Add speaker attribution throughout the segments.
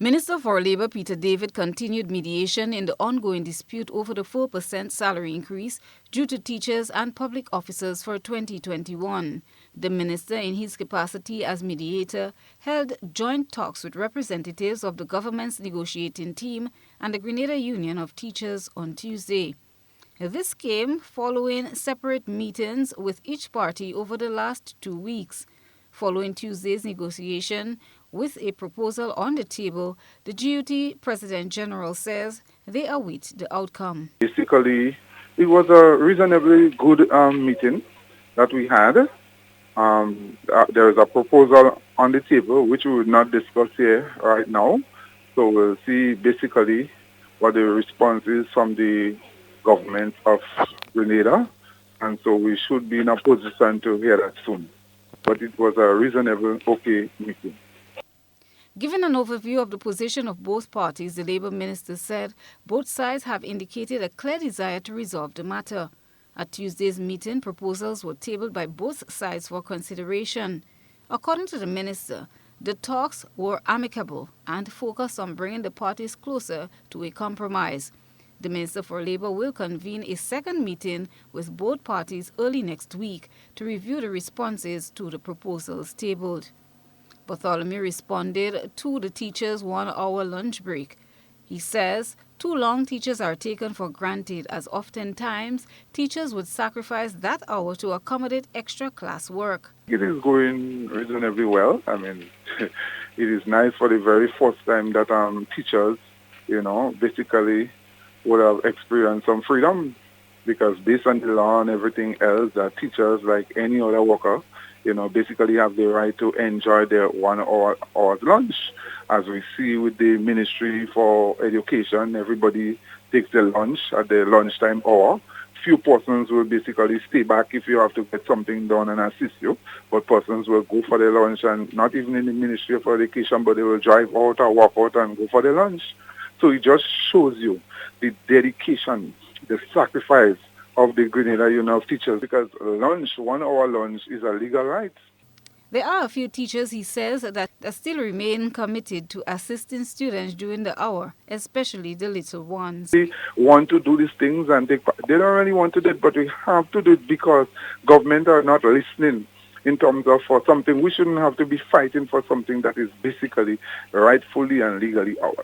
Speaker 1: Minister for Labour Peter David continued mediation in the ongoing dispute over the 4% salary increase due to teachers and public officers for 2021. The minister, in his capacity as mediator, held joint talks with representatives of the government's negotiating team and the Grenada Union of Teachers on Tuesday. This came following separate meetings with each party over the last 2 weeks. Following Tuesday's negotiation, with a proposal on the table, the GUT President General says they await the outcome.
Speaker 2: Basically, it was a reasonably good meeting that we had. There is a proposal on the table which we will not discuss here right now. So we'll see basically what the response is from the government of Grenada. And so we should be in a position to hear that soon. But it was a reasonable, okay meeting.
Speaker 1: Given an overview of the position of both parties, the Labour Minister said both sides have indicated a clear desire to resolve the matter. At Tuesday's meeting, proposals were tabled by both sides for consideration. According to the Minister, the talks were amicable and focused on bringing the parties closer to a compromise. The Minister for Labour will convene a second meeting with both parties early next week to review the responses to the proposals tabled. Bartholomew responded to the teachers' 1-hour lunch break. He says too long teachers are taken for granted, as oftentimes teachers would sacrifice that hour to accommodate extra class work.
Speaker 2: It is going reasonably well. I mean, it is nice for the very first time that teachers, basically would have experienced some freedom, because based on the law and everything else, that teachers, like any other worker, basically have the right to enjoy their 1 hour's lunch. As we see with the Ministry for Education, everybody takes their lunch at the lunchtime hour. Few persons will basically stay back if you have to get something done and assist you, but persons will go for their lunch, and not even in the Ministry for Education, but they will drive out or walk out and go for their lunch. So it just shows you the dedication, the sacrifice of the Grenada Union of Teachers, because lunch, 1 hour lunch, is a legal right.
Speaker 1: There are a few teachers, he says, that still remain committed to assisting students during the hour, especially the little ones.
Speaker 2: They want to do these things, and they don't really want to do it, but we have to do it because government are not listening in terms of for something. We shouldn't have to be fighting for something that is basically rightfully and legally ours.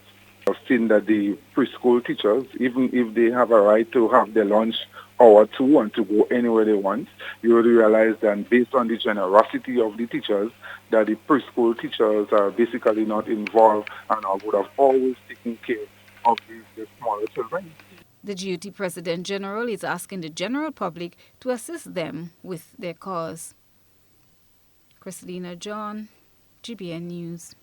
Speaker 2: I've seen that the preschool teachers, even if they have a right to have their lunch hour too and to go anywhere they want, you would realize that based on the generosity of the teachers, that the preschool teachers are basically not involved and would have always taken care of the smaller children.
Speaker 1: The GUT President General is asking the general public to assist them with their cause. Christina John, GBN News.